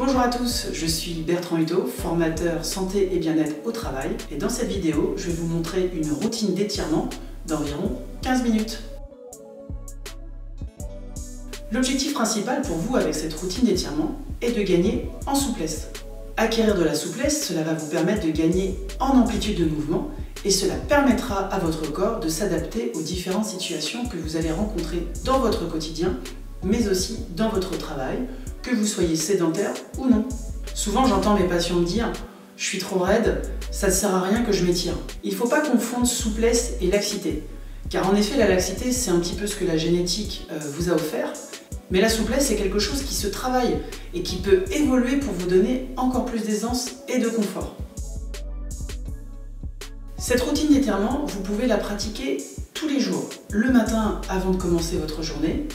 Bonjour à tous, je suis Bertrand Hutto, formateur santé et bien-être au travail, et dans cette vidéo, je vais vous montrer une routine d'étirement d'environ 15 minutes. L'objectif principal pour vous avec cette routine d'étirement est de gagner en souplesse. Acquérir de la souplesse, cela va vous permettre de gagner en amplitude de mouvement et cela permettra à votre corps de s'adapter aux différentes situations que vous allez rencontrer dans votre quotidien, mais aussi dans votre travail, que vous soyez sédentaire ou non. Souvent j'entends mes patients me dire « je suis trop raide, ça ne sert à rien que je m'étire ». Il ne faut pas confondre souplesse et laxité, car en effet la laxité c'est un petit peu ce que la génétique vous a offert, mais la souplesse c'est quelque chose qui se travaille et qui peut évoluer pour vous donner encore plus d'aisance et de confort. Cette routine d'étirement, vous pouvez la pratiquer tous les jours, le matin avant de commencer votre journée,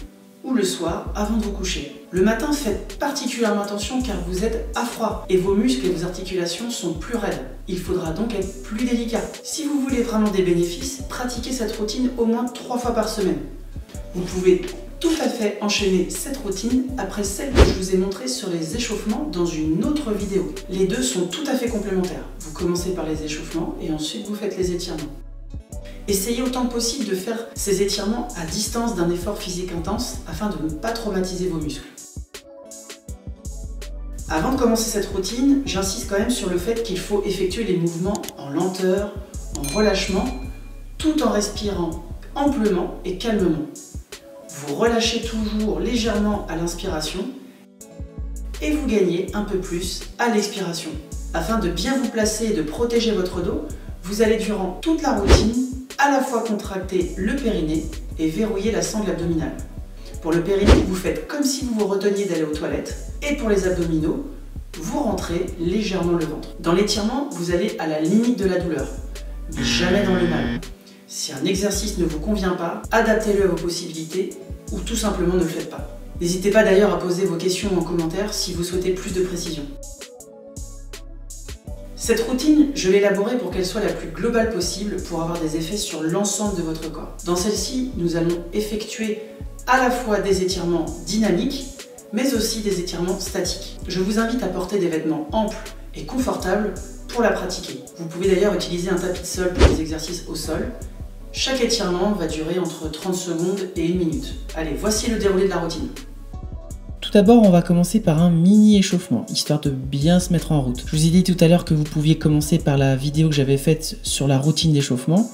ou le soir avant de vous coucher. Le matin, faites particulièrement attention car vous êtes à froid et vos muscles et vos articulations sont plus raides. Il faudra donc être plus délicat. Si vous voulez vraiment des bénéfices, pratiquez cette routine au moins 3 fois par semaine. Vous pouvez tout à fait enchaîner cette routine après celle que je vous ai montrée sur les échauffements dans une autre vidéo. Les deux sont tout à fait complémentaires. Vous commencez par les échauffements et ensuite vous faites les étirements. Essayez autant que possible de faire ces étirements à distance d'un effort physique intense afin de ne pas traumatiser vos muscles. Avant de commencer cette routine, j'insiste quand même sur le fait qu'il faut effectuer les mouvements en lenteur, en relâchement, tout en respirant amplement et calmement. Vous relâchez toujours légèrement à l'inspiration et vous gagnez un peu plus à l'expiration. Afin de bien vous placer et de protéger votre dos, vous allez durant toute la routine à la fois contracter le périnée et verrouiller la sangle abdominale. Pour le périnée, vous faites comme si vous vous reteniez d'aller aux toilettes et pour les abdominaux, vous rentrez légèrement le ventre. Dans l'étirement, vous allez à la limite de la douleur, mais jamais dans le mal. Si un exercice ne vous convient pas, adaptez-le à vos possibilités ou tout simplement ne le faites pas. N'hésitez pas d'ailleurs à poser vos questions en commentaire si vous souhaitez plus de précision. Cette routine, je l'ai élaborée pour qu'elle soit la plus globale possible pour avoir des effets sur l'ensemble de votre corps. Dans celle-ci, nous allons effectuer à la fois des étirements dynamiques, mais aussi des étirements statiques. Je vous invite à porter des vêtements amples et confortables pour la pratiquer. Vous pouvez d'ailleurs utiliser un tapis de sol pour les exercices au sol. Chaque étirement va durer entre 30 secondes et 1 minute. Allez, voici le déroulé de la routine. Tout d'abord, on va commencer par un mini échauffement, histoire de bien se mettre en route. Je vous ai dit tout à l'heure que vous pouviez commencer par la vidéo que j'avais faite sur la routine d'échauffement.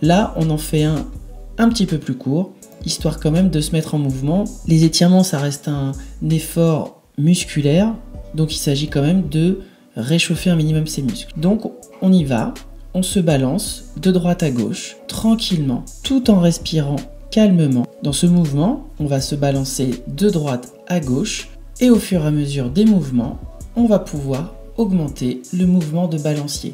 Là, on en fait un petit peu plus court, histoire quand même de se mettre en mouvement. Les étirements, ça reste un effort musculaire, donc il s'agit quand même de réchauffer un minimum ses muscles. Donc, on y va, on se balance de droite à gauche, tranquillement, tout en respirant calmement. Dans ce mouvement, on va se balancer de droite à gauche et au fur et à mesure des mouvements, on va pouvoir augmenter le mouvement de balancier.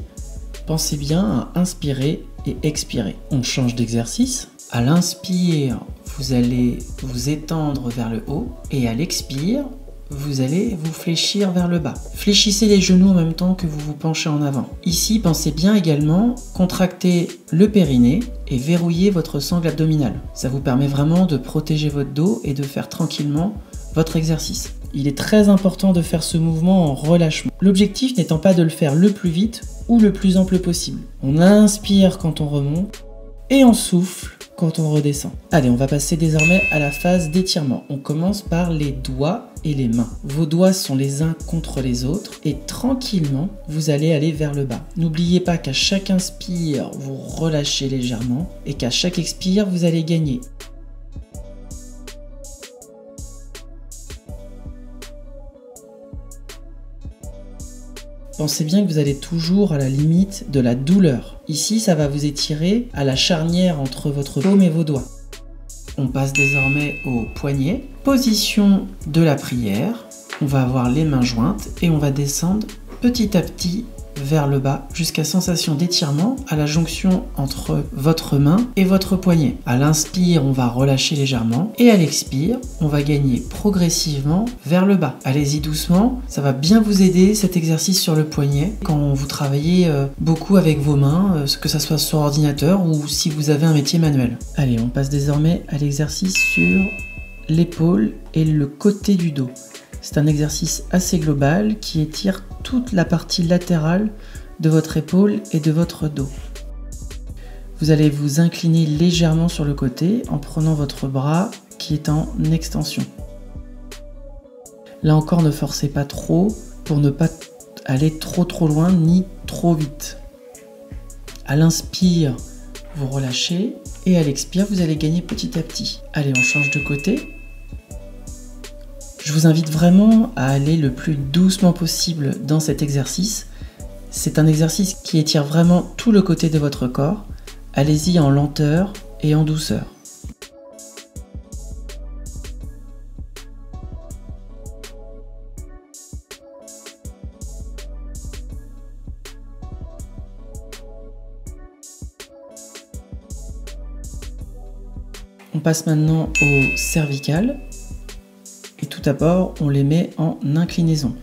Pensez bien à inspirer et expirer. On change d'exercice. À l'inspire, vous allez vous étendre vers le haut et à l'expire, vous allez vous fléchir vers le bas. Fléchissez les genoux en même temps que vous vous penchez en avant. Ici, pensez bien également contracter le périnée et verrouiller votre sangle abdominale. Ça vous permet vraiment de protéger votre dos et de faire tranquillement votre exercice. Il est très important de faire ce mouvement en relâchement. L'objectif n'étant pas de le faire le plus vite ou le plus ample possible. On inspire quand on remonte et on souffle quand on redescend. Allez, on va passer désormais à la phase d'étirement. On commence par les doigts et les mains. Vos doigts sont les uns contre les autres et tranquillement, vous allez aller vers le bas. N'oubliez pas qu'à chaque inspire, vous relâchez légèrement et qu'à chaque expire, vous allez gagner. Pensez bien que vous allez toujours à la limite de la douleur. Ici, ça va vous étirer à la charnière entre votre paume et vos doigts. On passe désormais au poignet. Position de la prière. On va avoir les mains jointes et on va descendre petit à petit vers le bas jusqu'à sensation d'étirement à la jonction entre votre main et votre poignet. À l'inspire, on va relâcher légèrement et à l'expire, on va gagner progressivement vers le bas. Allez-y doucement, ça va bien vous aider cet exercice sur le poignet quand vous travaillez beaucoup avec vos mains, que ça soit sur ordinateur ou si vous avez un métier manuel. Allez, on passe désormais à l'exercice sur l'épaule et le côté du dos. C'est un exercice assez global qui étire toute la partie latérale de votre épaule et de votre dos. Vous allez vous incliner légèrement sur le côté en prenant votre bras qui est en extension. Là encore, ne forcez pas trop pour ne pas aller trop loin ni trop vite. À l'inspire, vous relâchez et à l'expire, vous allez gagner petit à petit. Allez, on change de côté. Je vous invite vraiment à aller le plus doucement possible dans cet exercice. C'est un exercice qui étire vraiment tout le côté de votre corps. Allez-y en lenteur et en douceur. On passe maintenant au cervical. Et tout d'abord, on les met en inclinaison.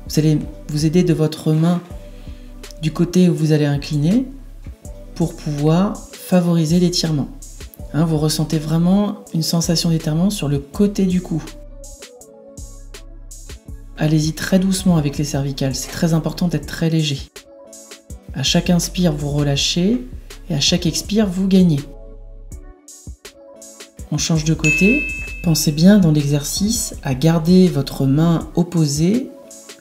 Vous allez vous aider de votre main du côté où vous allez incliner pour pouvoir favoriser l'étirement. Vous ressentez vraiment une sensation d'étirement sur le côté du cou. Allez-y très doucement avec les cervicales, c'est très important d'être très léger. À chaque inspire, vous relâchez et à chaque expire, vous gagnez. On change de côté. Pensez bien dans l'exercice à garder votre main opposée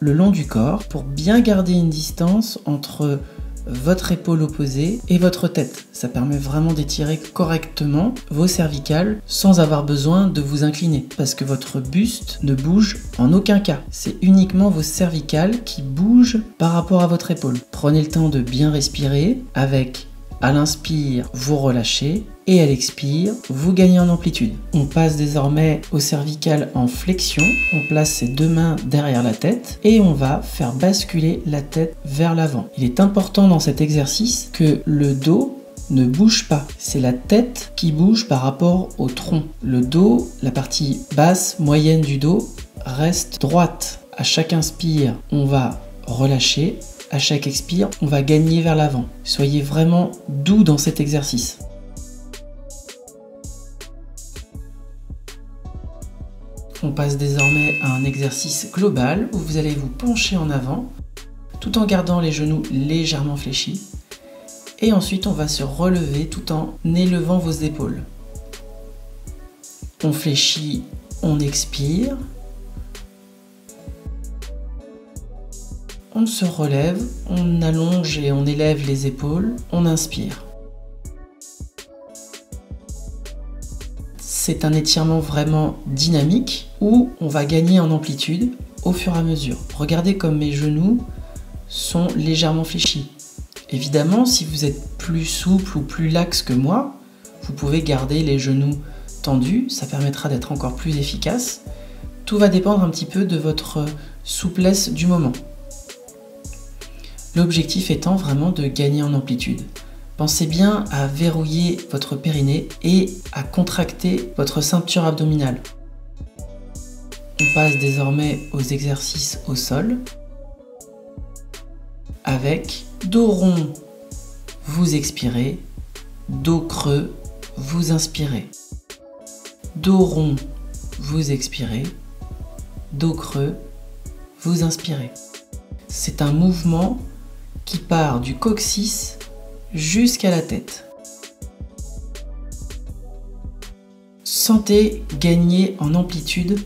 le long du corps pour bien garder une distance entre votre épaule opposée et votre tête. Ça permet vraiment d'étirer correctement vos cervicales sans avoir besoin de vous incliner parce que votre buste ne bouge en aucun cas. C'est uniquement vos cervicales qui bougent par rapport à votre épaule. Prenez le temps de bien respirer avec, à l'inspire, vous relâchez et à l'expire, vous gagnez en amplitude. On passe désormais au cervical en flexion. On place ses deux mains derrière la tête et on va faire basculer la tête vers l'avant. Il est important dans cet exercice que le dos ne bouge pas. C'est la tête qui bouge par rapport au tronc. Le dos, la partie basse, moyenne du dos, reste droite. À chaque inspire, on va relâcher. À chaque expire, on va gagner vers l'avant. Soyez vraiment doux dans cet exercice. On passe désormais à un exercice global où vous allez vous pencher en avant tout en gardant les genoux légèrement fléchis. Et ensuite, on va se relever tout en élevant vos épaules. On fléchit, on expire. On se relève, on allonge et on élève les épaules, on inspire. C'est un étirement vraiment dynamique où on va gagner en amplitude au fur et à mesure. Regardez comme mes genoux sont légèrement fléchis. Évidemment, si vous êtes plus souple ou plus laxe que moi, vous pouvez garder les genoux tendus, ça permettra d'être encore plus efficace. Tout va dépendre un petit peu de votre souplesse du moment. L'objectif étant vraiment de gagner en amplitude. Pensez bien à verrouiller votre périnée et à contracter votre ceinture abdominale. On passe désormais aux exercices au sol. Avec dos rond, vous expirez. Dos creux, vous inspirez. Dos rond, vous expirez. Dos creux, vous inspirez. C'est un mouvement qui part du coccyx jusqu'à la tête. Sentez gagner en amplitude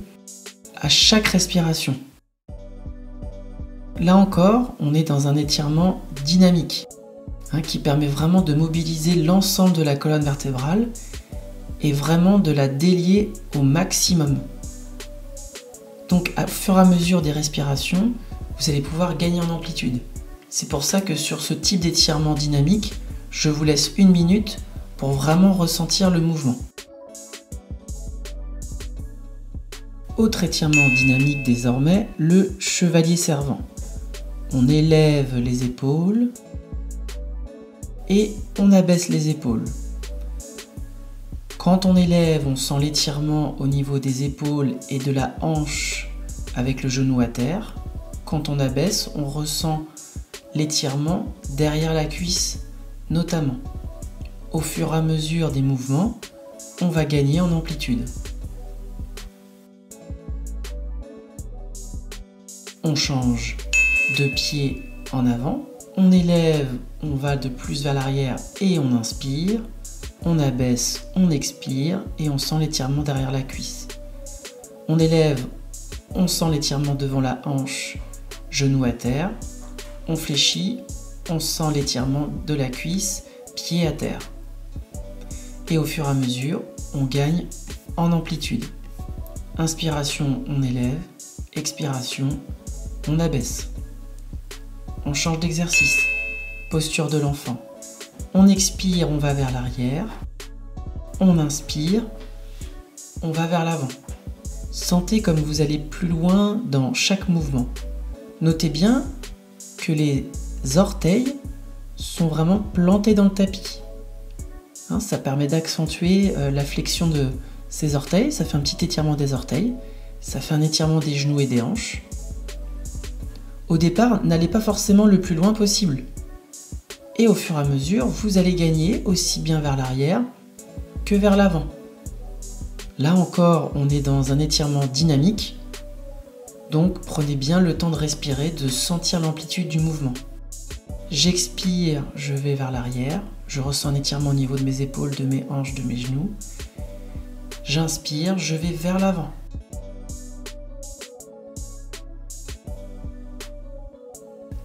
à chaque respiration. Là encore, on est dans un étirement dynamique qui permet vraiment de mobiliser l'ensemble de la colonne vertébrale et vraiment de la délier au maximum. Donc, au fur et à mesure des respirations, vous allez pouvoir gagner en amplitude. C'est pour ça que sur ce type d'étirement dynamique, je vous laisse 1 minute pour vraiment ressentir le mouvement. Autre étirement dynamique désormais, le chevalier servant. On élève les épaules et on abaisse les épaules. Quand on élève, on sent l'étirement au niveau des épaules et de la hanche avec le genou à terre. Quand on abaisse, on ressent l'étirement derrière la cuisse notamment. Au fur et à mesure des mouvements, on va gagner en amplitude. On change de pied en avant. On élève, on va de plus vers l'arrière et on inspire. On abaisse, on expire et on sent l'étirement derrière la cuisse. On élève, on sent l'étirement devant la hanche, genou à terre. On fléchit, on sent l'étirement de la cuisse, pied à terre. Et au fur et à mesure, on gagne en amplitude. Inspiration, on élève. Expiration, on abaisse. On change d'exercice. Posture de l'enfant. On expire, on va vers l'arrière. On inspire, on va vers l'avant. Sentez comme vous allez plus loin dans chaque mouvement. Notez bien que les orteils sont vraiment plantés dans le tapis. Ça permet d'accentuer la flexion de ces orteils. Ça fait un petit étirement des orteils. Ça fait un étirement des genoux et des hanches. Au départ, n'allez pas forcément le plus loin possible. Et au fur et à mesure, vous allez gagner aussi bien vers l'arrière que vers l'avant. Là encore, on est dans un étirement dynamique. Donc prenez bien le temps de respirer, de sentir l'amplitude du mouvement. J'expire, je vais vers l'arrière. Je ressens un étirement au niveau de mes épaules, de mes hanches, de mes genoux. J'inspire, je vais vers l'avant.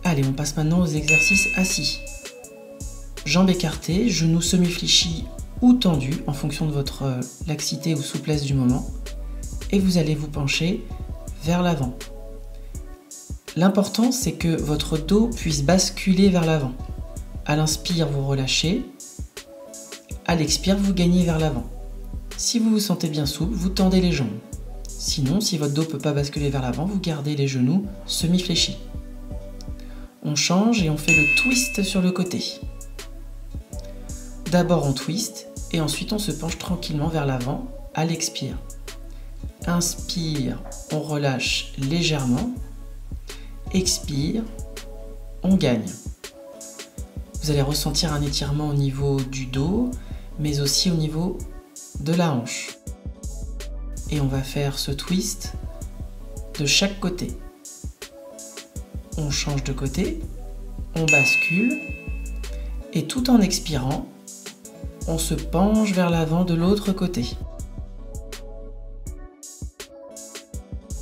Allez, on passe maintenant aux exercices assis. Jambes écartées, genoux semi-fléchis ou tendus en fonction de votre laxité ou souplesse du moment. Et vous allez vous pencher vers l'avant. L'important, c'est que votre dos puisse basculer vers l'avant. À l'inspire, vous relâchez. À l'expire, vous gagnez vers l'avant. Si vous vous sentez bien souple, vous tendez les jambes. Sinon, si votre dos ne peut pas basculer vers l'avant, vous gardez les genoux semi-fléchis. On change et on fait le twist sur le côté. D'abord on twist et ensuite on se penche tranquillement vers l'avant à l'expire. Inspire, on relâche légèrement. Expire, on gagne. Vous allez ressentir un étirement au niveau du dos, mais aussi au niveau de la hanche. Et on va faire ce twist de chaque côté. On change de côté, on bascule, et tout en expirant, on se penche vers l'avant de l'autre côté.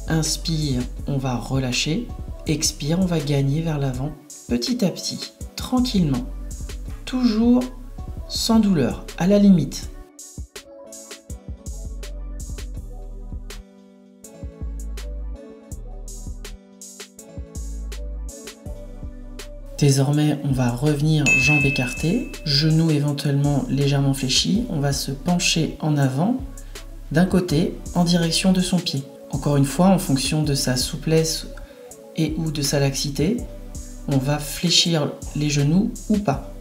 Inspire, on va relâcher. Expire, on va gagner vers l'avant petit à petit, tranquillement. Toujours sans douleur, à la limite. Désormais, on va revenir jambes écartées, genoux éventuellement légèrement fléchis. On va se pencher en avant d'un côté en direction de son pied. Encore une fois, en fonction de sa souplesse et ou de sa laxité, on va fléchir les genoux ou pas.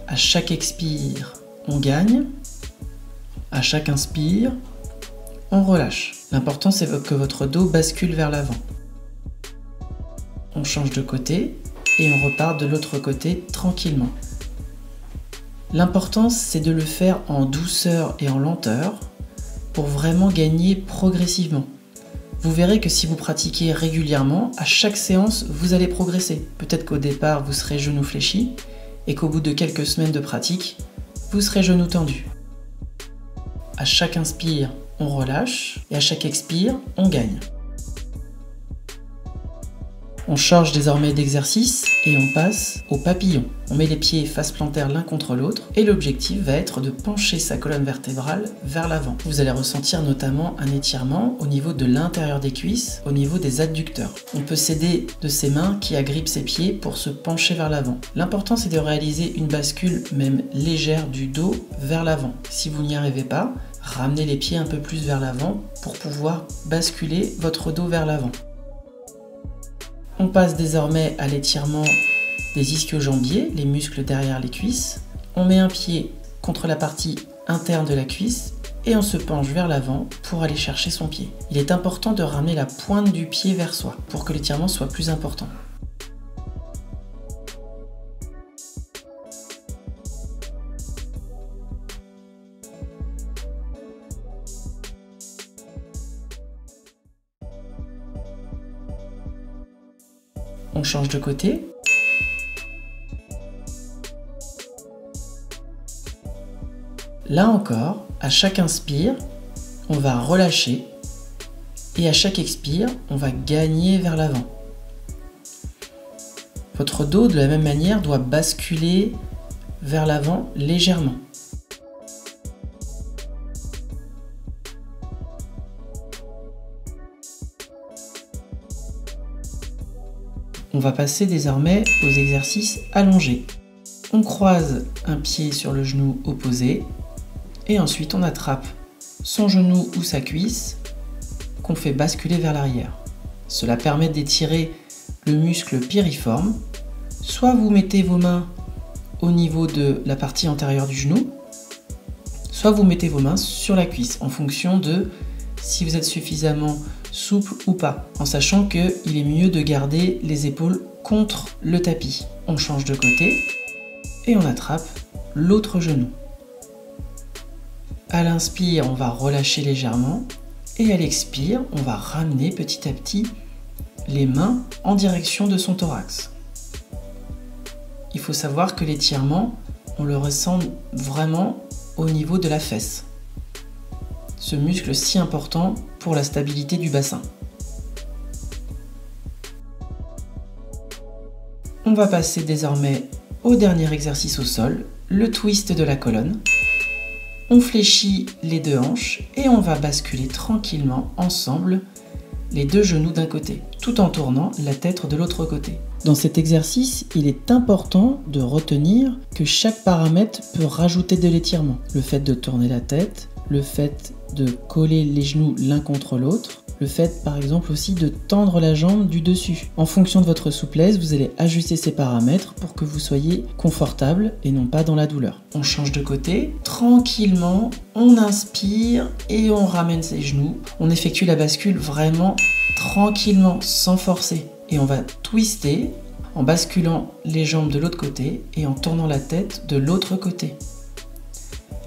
À chaque expire, on gagne. À chaque inspire, on relâche. L'important, c'est que votre dos bascule vers l'avant. On change de côté et on repart de l'autre côté tranquillement. L'important, c'est de le faire en douceur et en lenteur pour vraiment gagner progressivement. Vous verrez que si vous pratiquez régulièrement, à chaque séance, vous allez progresser. Peut-être qu'au départ, vous serez genoux fléchis et qu'au bout de quelques semaines de pratique, vous serez genoux tendus. À chaque inspire, on relâche et à chaque expire, on gagne. On change désormais d'exercice et on passe au papillon. On met les pieds face plantaire l'un contre l'autre et l'objectif va être de pencher sa colonne vertébrale vers l'avant. Vous allez ressentir notamment un étirement au niveau de l'intérieur des cuisses, au niveau des adducteurs. On peut s'aider de ses mains qui agrippent ses pieds pour se pencher vers l'avant. L'important, c'est de réaliser une bascule même légère du dos vers l'avant. Si vous n'y arrivez pas, ramenez les pieds un peu plus vers l'avant pour pouvoir basculer votre dos vers l'avant. On passe désormais à l'étirement des ischio-jambiers, les muscles derrière les cuisses. On met un pied contre la partie interne de la cuisse et on se penche vers l'avant pour aller chercher son pied. Il est important de ramener la pointe du pied vers soi pour que l'étirement soit plus important. On change de côté. Là encore, à chaque inspire, on va relâcher et à chaque expire, on va gagner vers l'avant. Votre dos, de la même manière, doit basculer vers l'avant légèrement. On va passer désormais aux exercices allongés. On croise un pied sur le genou opposé et ensuite on attrape son genou ou sa cuisse qu'on fait basculer vers l'arrière. Cela permet d'étirer le muscle piriforme. Soit vous mettez vos mains au niveau de la partie antérieure du genou, soit vous mettez vos mains sur la cuisse en fonction de si vous êtes suffisamment souple ou pas, en sachant qu'il est mieux de garder les épaules contre le tapis. On change de côté et on attrape l'autre genou. À l'inspire, on va relâcher légèrement et à l'expire, on va ramener petit à petit les mains en direction de son thorax. Il faut savoir que l'étirement, on le ressent vraiment au niveau de la fesse. Ce muscle si important pour la stabilité du bassin. On va passer désormais au dernier exercice au sol, le twist de la colonne. On fléchit les deux hanches et on va basculer tranquillement ensemble les deux genoux d'un côté, tout en tournant la tête de l'autre côté. Dans cet exercice, il est important de retenir que chaque paramètre peut rajouter de l'étirement. Le fait de tourner la tête, le fait de coller les genoux l'un contre l'autre, le fait par exemple aussi de tendre la jambe du dessus. En fonction de votre souplesse, vous allez ajuster ces paramètres pour que vous soyez confortable et non pas dans la douleur. On change de côté, tranquillement, on inspire et on ramène ses genoux. On effectue la bascule vraiment tranquillement, sans forcer. Et on va twister en basculant les jambes de l'autre côté et en tournant la tête de l'autre côté.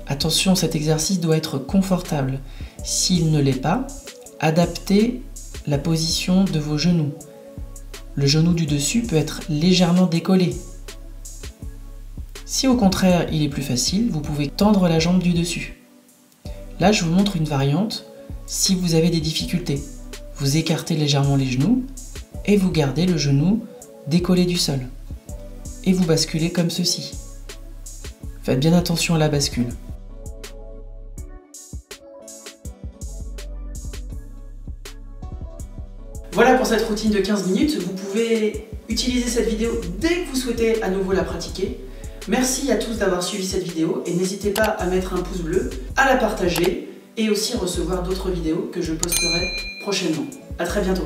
Attention, cet exercice doit être confortable. S'il ne l'est pas, adaptez la position de vos genoux. Le genou du dessus peut être légèrement décollé. Si au contraire il est plus facile, vous pouvez tendre la jambe du dessus. Là, je vous montre une variante si vous avez des difficultés. Vous écartez légèrement les genoux et vous gardez le genou décollé du sol. Et vous basculez comme ceci. Faites bien attention à la bascule. Voilà pour cette routine de 15 minutes. Vous pouvez utiliser cette vidéo dès que vous souhaitez à nouveau la pratiquer. Merci à tous d'avoir suivi cette vidéo et n'hésitez pas à mettre un pouce bleu, à la partager et aussi recevoir d'autres vidéos que je posterai prochainement. À très bientôt.